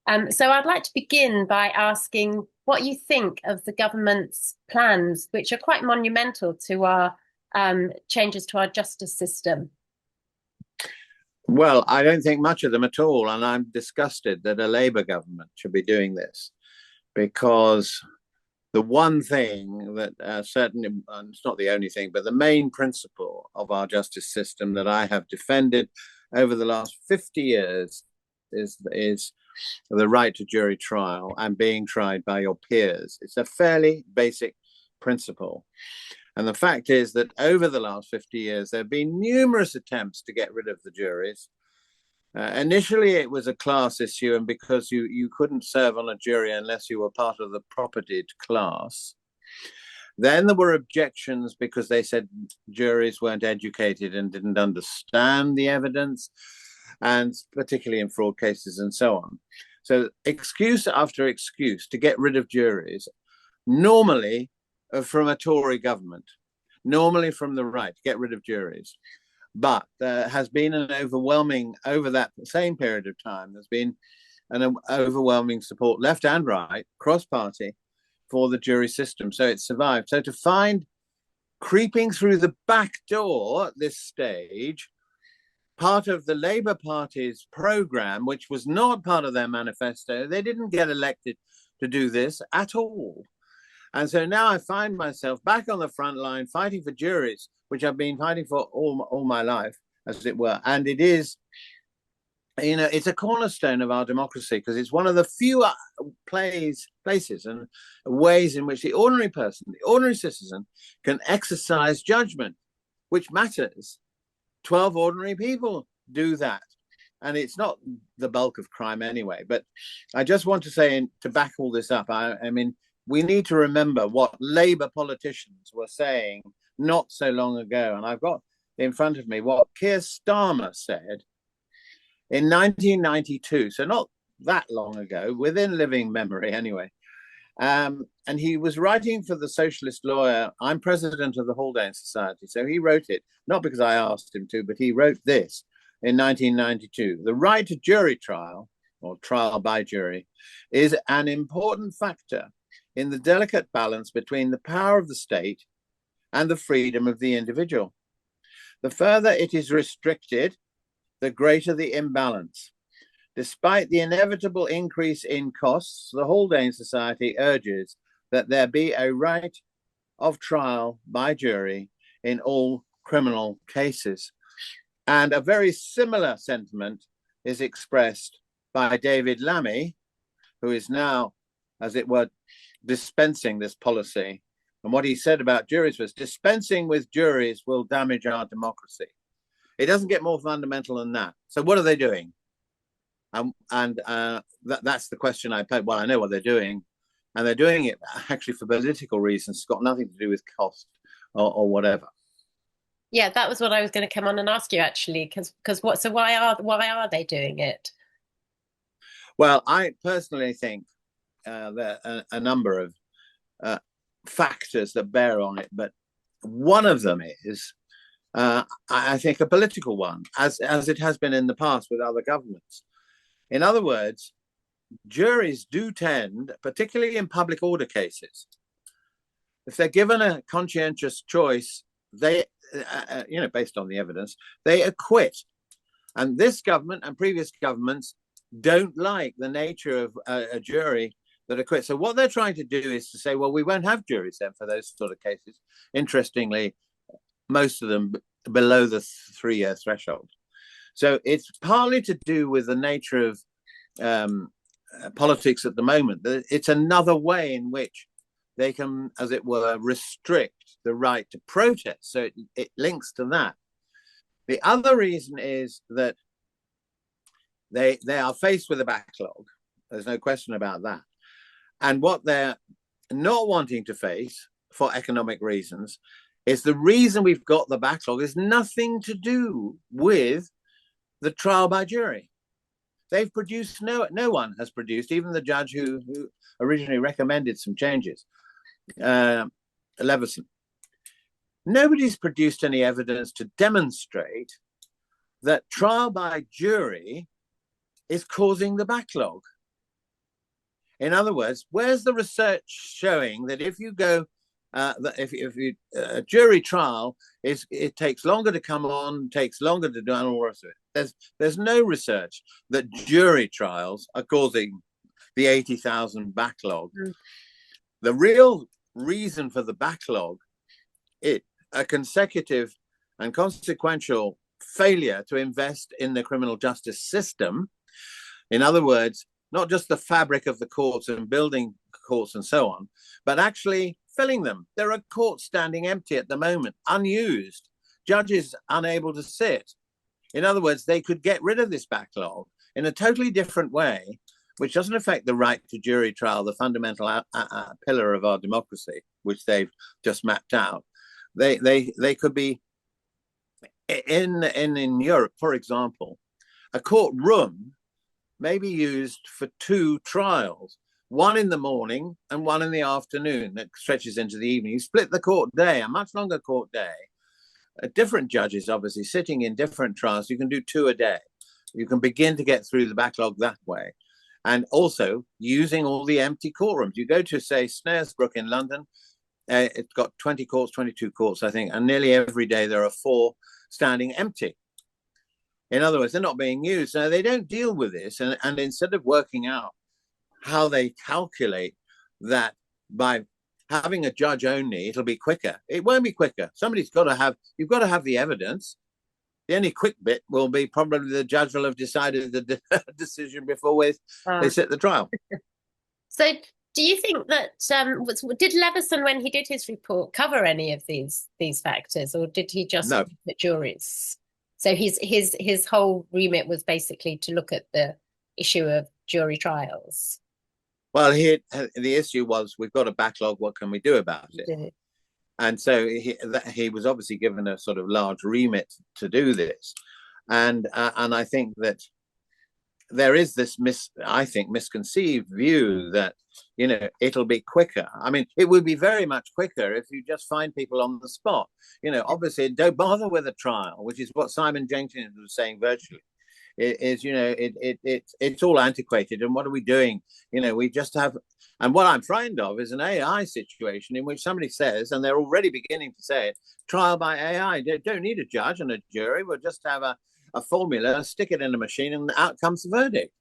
So I'd like to begin by asking what you think of the government's plans, which are quite monumental to our changes to our justice system. Well, I don't think much of them at all, and I'm disgusted that a Labour government should be doing this because the one thing that certainly, it's not the only thing, but the main principle of our justice system that I have defended over the last 50 years is the right to jury trial and being tried by your peers. It's a fairly basic principle. And the fact is that over the last 50 years, there have been numerous attempts to get rid of the juries. Initially, it was a class issue, and because you couldn't serve on a jury unless you were part of the propertied class. Then there were objections because they said juries weren't educated and didn't understand the evidence, and particularly in fraud cases and so on. So excuse after excuse to get rid of juries, normally from a Tory government, normally from the right, to get rid of juries. But there has been an overwhelming, over that same period of time, there's been an overwhelming support, left and right, cross-party, for the jury system. So it's survived. So to find creeping through the back door at this stage, part of the Labour Party's programme, which was not part of their manifesto, they didn't get elected to do this at all. And so now I find myself back on the front line fighting for juries, which I've been fighting for all my life, as it were. And it is, it's a cornerstone of our democracy because it's one of the few places and ways in which the ordinary person, the ordinary citizen, can exercise judgment, which matters. 12 ordinary people do that. And it's not the bulk of crime anyway. But I just want to say, to back all this up, I mean, we need to remember what Labour politicians were saying not so long ago. And I've got in front of me what Keir Starmer said in 1992. So not that long ago, within living memory anyway. And he was writing for the socialist lawyer. I'm president of the Haldane Society. So he wrote it, not because I asked him to, but he wrote this in 1992. The right to jury trial, or trial by jury, is an important factor in the delicate balance between the power of the state and the freedom of the individual. The further it is restricted, the greater the imbalance. Despite the inevitable increase in costs, the Haldane Society urges that there be a right of trial by jury in all criminal cases. And a very similar sentiment is expressed by David Lammy, who is now, as it were, dispensing this policy. And what he said about juries was dispensing with juries will damage our democracy. It doesn't get more fundamental than that. So what are they doing? That's the question I pose. Well, I know what they're doing, and they're doing it actually for political reasons. It's got nothing to do with cost or whatever. Yeah, that was what I was going to come on and ask you actually, because what? So why are they doing it? Well, I personally think there are a number of factors that bear on it, but one of them is, I think, a political one, as it has been in the past with other governments. In other words, juries do tend, particularly in public order cases, if they're given a conscientious choice, they, based on the evidence, they acquit. And this government and previous governments don't like the nature of a jury that acquits. So what they're trying to do is to say, well, we won't have juries then for those sort of cases. Interestingly, most of them below the 3-year threshold. So it's partly to do with the nature of politics at the moment. It's another way in which they can, as it were, restrict the right to protest. So it links to that. The other reason is that they are faced with a backlog. There's no question about that. And what they're not wanting to face for economic reasons is the reason we've got the backlog is nothing to do with the trial by jury. They've produced, no one has produced, even the judge who originally recommended some changes, Leveson. Nobody's produced any evidence to demonstrate that trial by jury is causing the backlog. In other words, where's the research showing that if you go, if you a jury trial it takes longer to come on, takes longer to do, and all the rest of it. There's no research that jury trials are causing the 80,000 backlog. Mm. The real reason for the backlog is a consecutive and consequential failure to invest in the criminal justice system. In other words, not just the fabric of the courts and building courts and so on, but actually filling them. There are courts standing empty at the moment, unused, judges unable to sit. In other words, they could get rid of this backlog in a totally different way, which doesn't affect the right to jury trial, the fundamental pillar of our democracy, which they've just mapped out. They could be in Europe, for example, a courtroom may be used for 2 trials, one in the morning and one in the afternoon that stretches into the evening. You split the court day, a much longer court day. Different judges, obviously, sitting in different trials. You can do 2 a day. You can begin to get through the backlog that way. And also using all the empty courtrooms. You go to, say, Snaresbrook in London. It's got 20 courts, 22 courts, I think. And nearly every day there are 4 standing empty. In other words, they're not being used. Now, they don't deal with this. And instead of working out how they calculate that by having a judge only, it'll be quicker. It won't be quicker. You've got to have the evidence. The only quick bit will be probably the judge will have decided the decision before they sit the trial. So do you think that, did Leveson, when he did his report, cover any of these factors, or did he just look at juries? So his whole remit was basically to look at the issue of jury trials. Well, the issue was, we've got a backlog. What can we do about it? And so he was obviously given a sort of large remit to do this, and I think that there is this misconceived view that it'll be quicker. I mean, it would be very much quicker if you just find people on the spot. Obviously, don't bother with a trial, which is what Simon Jenkins was saying virtually. It's all antiquated, and what are we doing? We just have, and what I'm frightened of is an AI situation in which somebody says, and they're already beginning to say it, trial by AI. Don't need a judge and a jury. We'll just have a formula, stick it in a machine, and out comes the verdict.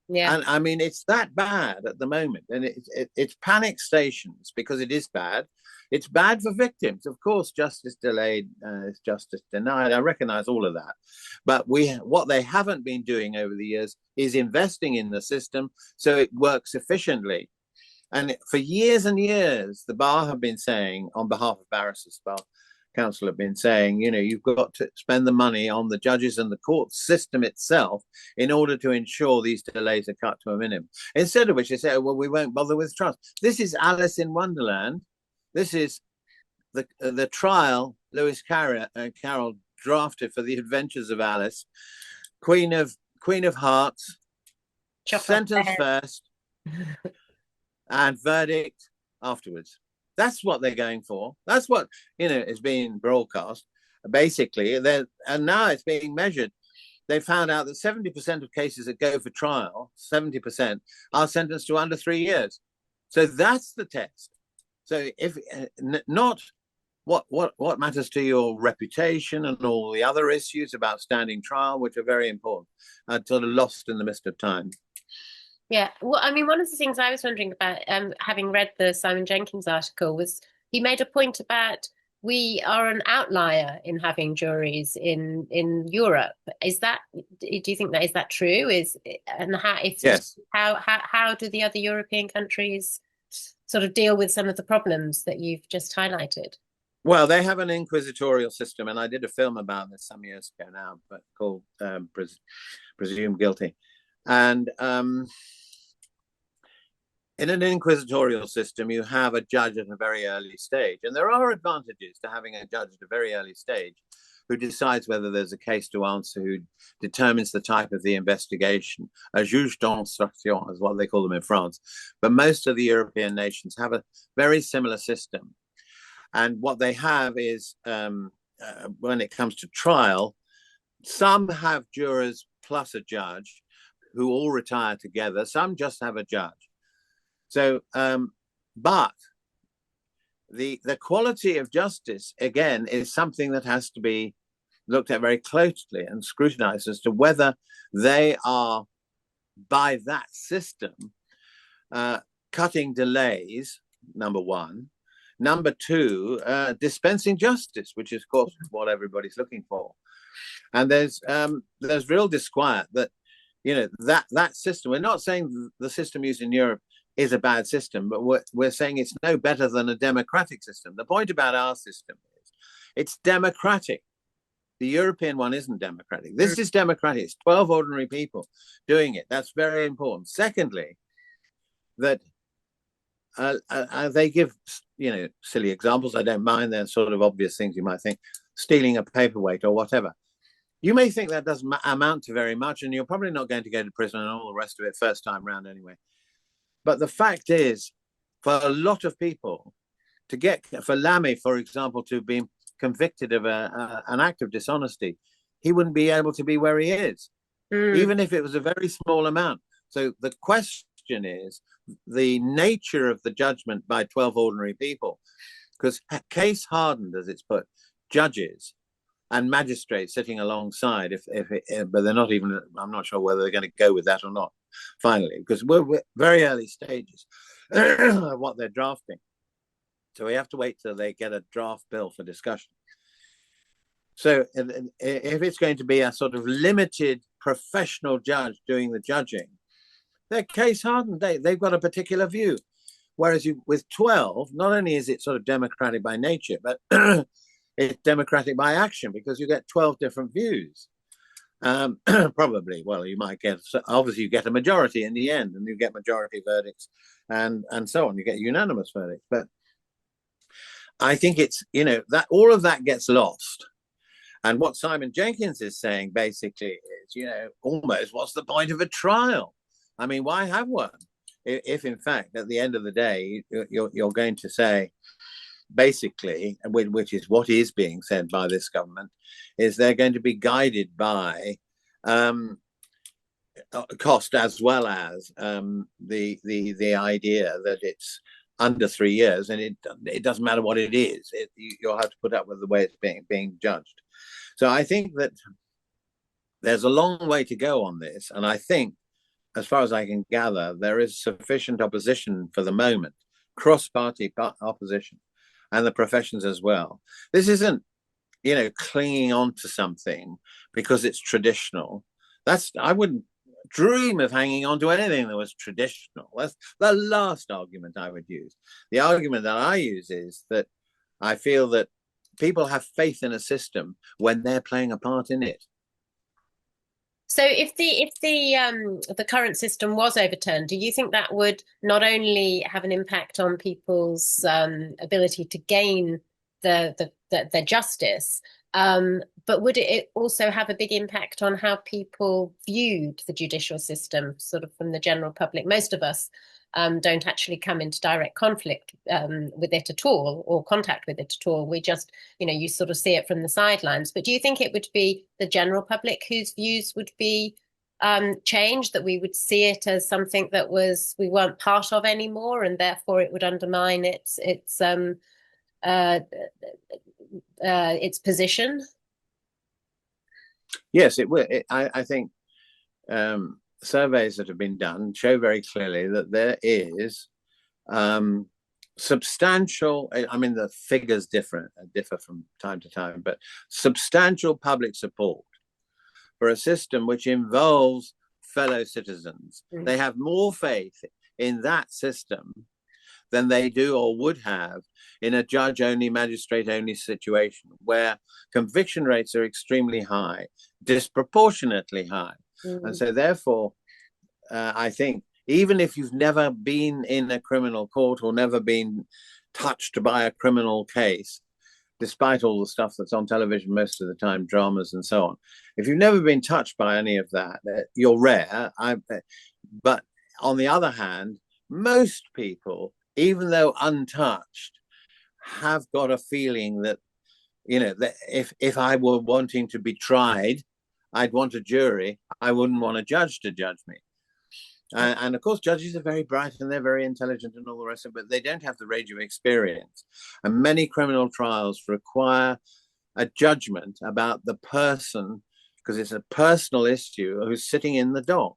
Yeah. And I mean, it's that bad at the moment, and it's panic stations because it is bad. It's bad for victims. Of course, justice delayed is justice denied. I recognize all of that. But what they haven't been doing over the years is investing in the system so it works efficiently. And for years and years, the bar have been saying, on behalf of barristers, bar council have been saying, you've got to spend the money on the judges and the court system itself in order to ensure these delays are cut to a minimum. Instead of which they say, well, we won't bother with trials. This is Alice in Wonderland. This is the trial Lewis Carroll drafted for The Adventures of Alice. Queen of Hearts, sentence first, and verdict afterwards. That's what they're going for. That's what is being broadcast. Basically, and now it's being measured. They found out that 70% of cases that go for trial, 70%, are sentenced to under 3 years. So that's the test. So if not what matters to your reputation and all the other issues about standing trial, which are very important, are sort of lost in the mist of time. Yeah, well, I mean, one of the things I was wondering about, having read the Simon Jenkins article, was he made a point about we are an outlier in having juries in Europe. Do you think that is that true? Yes. How do the other European countries sort of deal with some of the problems that you've just highlighted? Well, they have an inquisitorial system, and I did a film about this some years ago now, but called Presumed Guilty. And in an inquisitorial system, you have a judge at a very early stage. And there are advantages to having a judge at a very early stage who decides whether there's a case to answer, who determines the type of the investigation. A juge d'instruction is what they call them in France. But most of the European nations have a very similar system. And what they have is, when it comes to trial, some have jurors plus a judge who all retire together. Some just have a judge. So, but the quality of justice, again, is something that has to be looked at very closely and scrutinized as to whether they are, by that system, cutting delays, number one. Number two, dispensing justice, which is, of course, what everybody's looking for. And there's real disquiet that, that system, we're not saying the system used in Europe is a bad system, but we're saying it's no better than a democratic system. The point about our system is it's democratic. The European one isn't democratic. This is democratic. It's 12 ordinary people doing it. That's very important. Secondly, that they give, silly examples. I don't mind. They're sort of obvious things you might think, stealing a paperweight or whatever. You may think that doesn't amount to very much, and you're probably not going to go to prison and all the rest of it first time round anyway. But the fact is, for a lot of people, for Lamy, for example, to be convicted of an act of dishonesty, he wouldn't be able to be where he is, even if it was a very small amount. So the question is the nature of the judgment by 12 ordinary people, because case hardened, as it's put, judges and magistrates sitting alongside, but they're not even, I'm not sure whether they're going to go with that or not, finally, because we're very early stages of what they're drafting. So we have to wait till they get a draft bill for discussion. So if it's going to be a sort of limited professional judge doing the judging, they're case hardened. They've got a particular view. Whereas with 12, not only is it sort of democratic by nature, but it's democratic by action, because you get 12 different views. Probably, well, you might obviously you get a majority in the end, and you get majority verdicts and so on. You get unanimous verdicts. But I think it's, that all of that gets lost. And what Simon Jenkins is saying basically is, almost what's the point of a trial? I mean, why have one? If in fact, at the end of the day, you're going to say, basically, which is what is being said by this government, is they're going to be guided by cost as well as the idea that it's under 3 years, and it doesn't matter what it is. You'll have to put up with the way it's being judged. So I think that there's a long way to go on this, and I think, as far as I can gather, there is sufficient opposition for the moment, cross-party opposition, and the professions as well. This isn't, clinging on to something because it's traditional. I wouldn't dream of hanging on to anything that was traditional. That's the last argument I would use. The argument that I use is that I feel that people have faith in a system when they're playing a part in it. So if the current system was overturned, do you think that would not only have an impact on people's ability to gain their justice, but would it also have a big impact on how people viewed the judicial system, sort of from the general public? Most of us don't actually come into direct conflict with it at all, or contact with it at all. We just, you sort of see it from the sidelines. But do you think it would be the general public whose views would be changed, that we would see it as something that we weren't part of anymore, and therefore it would undermine its position? Yes, it will. I think surveys that have been done show very clearly that there is substantial, I mean, the figures differ from time to time, but substantial public support for a system which involves fellow citizens. They have more faith in that system than they do or would have in a judge-only, magistrate-only situation, where conviction rates are extremely high, disproportionately high. And so therefore, I think even if you've never been in a criminal court or never been touched by a criminal case, despite all the stuff that's on television most of the time, dramas and so on, if you've never been touched by any of that, you're rare. But on the other hand, most people, even though untouched, have got a feeling that, that if I were wanting to be tried, I'd want a jury. I wouldn't want a judge to judge me. And of course, judges are very bright and they're very intelligent and all the rest of it, but they don't have the range of experience. And many criminal trials require a judgment about the person, because it's a personal issue, who's sitting in the dock,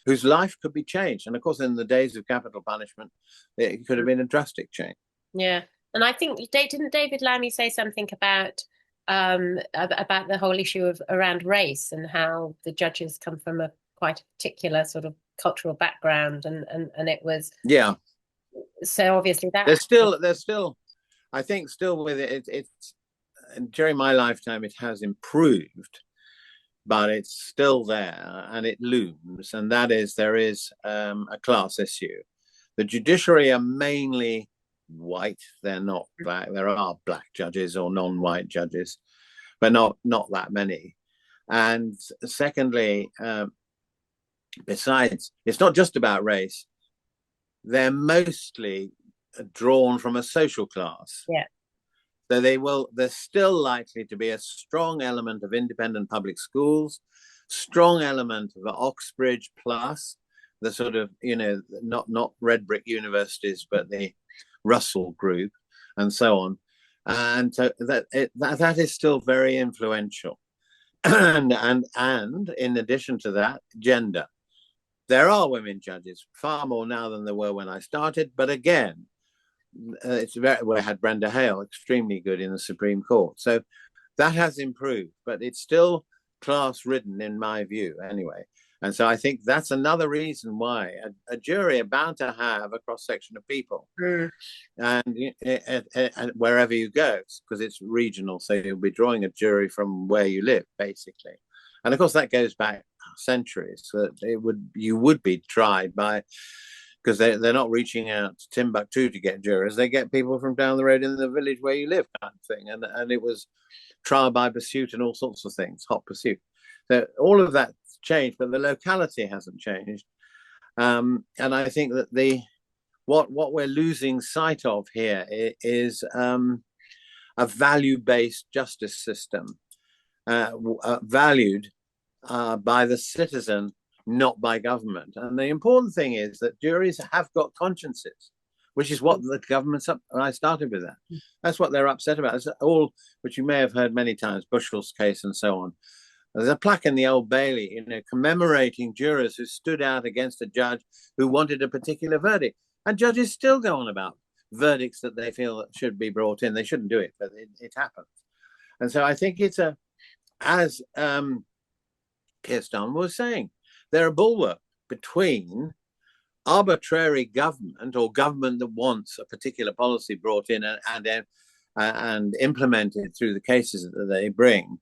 whose life could be changed. And of course, in the days of capital punishment, it could have been a drastic change. Yeah. And I think, didn't David Lammy say something about the whole issue of around race and how the judges come from a quite a particular sort of cultural background, and it was, yeah. So obviously that there's still, I think, still with it, it's during my lifetime it has improved, but it's still there and it looms, and that is there is a class issue. The judiciary are mainly white; they're not black. There are black judges or non-white judges, but not that many. And secondly, besides, it's not just about race. They're mostly drawn from a social class. Yeah. So there's still likely to be a strong element of independent public schools, strong element of Oxbridge plus the sort of, not red brick universities, but the Russell Group and so on. And so that is still very influential. and in addition to that, gender. There are women judges, far more now than there were when I started. But again, we had Brenda Hale, extremely good in the Supreme Court. So that has improved, but it's still class ridden in my view anyway. And so I think that's another reason why a jury are bound to have a cross section of people, and wherever you go, because it's regional. So you'll be drawing a jury from where you live, basically. And of course, that goes back centuries. So you would be tried by, because they're not reaching out to Timbuktu to get jurors. They get people from down the road in the village where you live, kind of thing. And it was trial by pursuit and all sorts of things, hot pursuit. So all of that's changed, but the locality hasn't changed. And I think that what we're losing sight of here is a value-based justice system, valued by the citizen, not by government. And the important thing is that juries have got consciences, which is what the government's up. I started with that. That's what they're upset about. It's all, which you may have heard many times, Bushel's case and so on. There's a plaque in the Old Bailey, commemorating jurors who stood out against a judge who wanted a particular verdict. And judges still go on about verdicts that they feel should be brought in. They shouldn't do it, but it happens. And so I think it's as Kirsten was saying, they're a bulwark between arbitrary government or government that wants a particular policy brought in and implemented through the cases that they bring,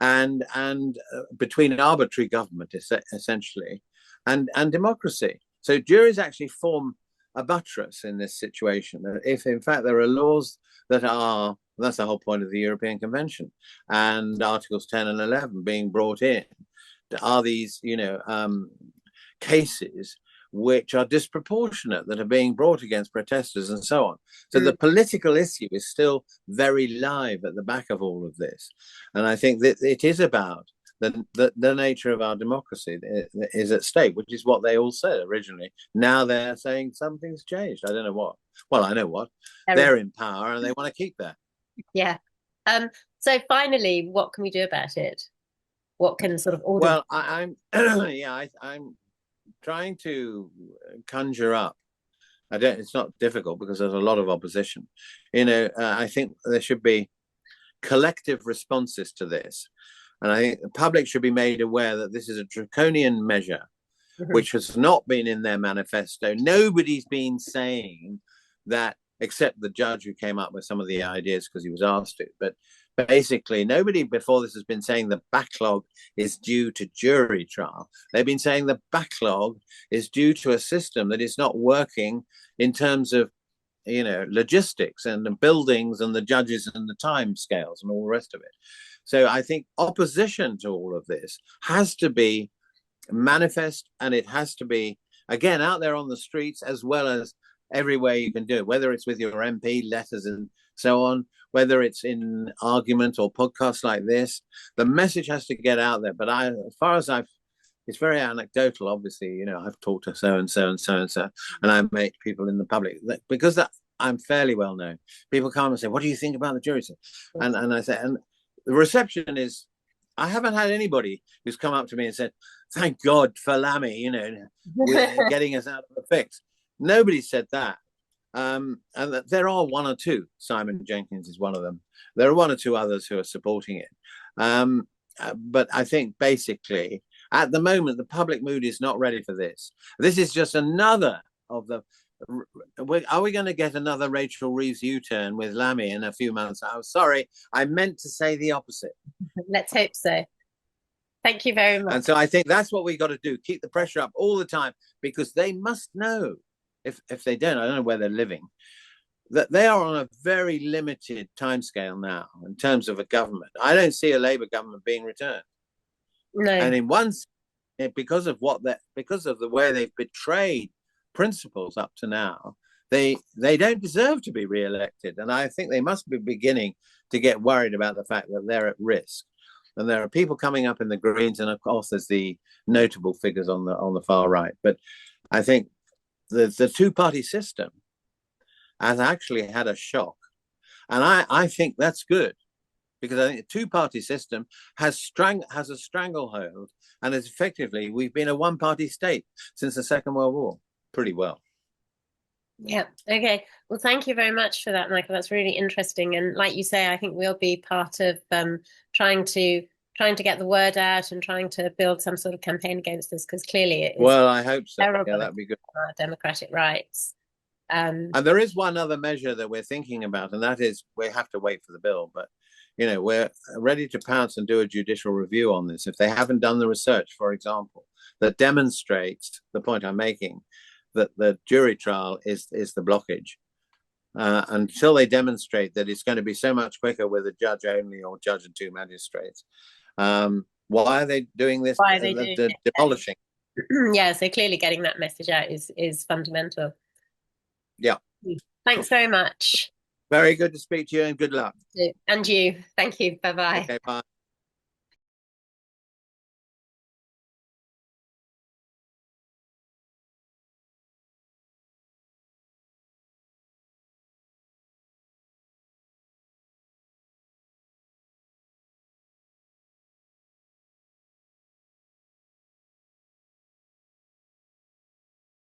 and between arbitrary government essentially and democracy. So juries actually form a buttress in this situation. If in fact there are laws that are, that's the whole point of the European Convention and Articles 10 and 11 being brought in, are these cases which are disproportionate that are being brought against protesters and so on. So the political issue is still very live at the back of all of this. And I think that it is about the nature of our democracy is at stake, which is what they all said originally. Now they're saying something's changed. I don't know what. Well, I know what. They're in power and they want to keep that. Yeah. So finally, what can we do about it? What can sort of order? Well, I'm trying to conjure up. It's not difficult because there's a lot of opposition. I think there should be collective responses to this. And I think the public should be made aware that this is a draconian measure, which has not been in their manifesto. Nobody's been saying that, except the judge who came up with some of the ideas because he was asked it. But basically, nobody before this has been saying the backlog is due to jury trial. They've been saying the backlog is due to a system that is not working in terms of, logistics and the buildings and the judges and the time scales and all the rest of it. So I think opposition to all of this has to be manifest, and it has to be, again, out there on the streets as well as everywhere you can do it, whether it's with your MP letters and so on, whether it's in argument or podcasts like this. The message has to get out there. But as far as I've it's very anecdotal. Obviously, I've talked to so and so and so and so, and I meet people in the public because I'm fairly well known. People come and say, "What do you think about the jury?" And I say, and the reception is, I haven't had anybody who's come up to me and said, "Thank God for Lammy, we're getting us out of the fix." Nobody said that. And there are one or two. Simon Jenkins is one of them. There are one or two others who are supporting it. But I think basically, at the moment, the public mood is not ready for this. This is just another of the. Are we going to get another Rachel Reeves U-turn with Lammy in a few months? I'm sorry, I meant to say the opposite. Let's hope so. Thank you very much. And so I think that's what we got to do: keep the pressure up all the time, because they must know. If they don't, I don't know where they're living, that they are on a very limited timescale now in terms of a government. I don't see a Labour government being returned. No. And in one, because of the way they've betrayed principles up to now, they don't deserve to be re-elected. And I think they must be beginning to get worried about the fact that they're at risk. And there are people coming up in the Greens, and of course there's the notable figures on the far right. But I think the two-party system has actually had a shock, and I think that's good, because I think the two-party system has a stranglehold, and it's effectively, we've been a one-party state since the Second World War, pretty well. Yeah. Okay. Well, thank you very much for that, Michael. That's really interesting, and like you say, I think we'll be part of trying to get the word out and trying to build some sort of campaign against this, because clearly it is. Well, I hope so. Yeah, that'd be good. Our democratic rights. And there is one other measure that we're thinking about, and that is, we have to wait for the bill, but we're ready to pounce and do a judicial review on this if they haven't done the research, for example, that demonstrates the point I'm making, that the jury trial is the blockage. Until they demonstrate that it's going to be so much quicker with a judge only or judge and two magistrates. Why are they doing this? Why are they doing it? Demolishing? Yeah, so clearly getting that message out is fundamental. Yeah. Thanks very much. Very good to speak to you, and good luck. And you. Thank you. Bye-bye. Okay, bye.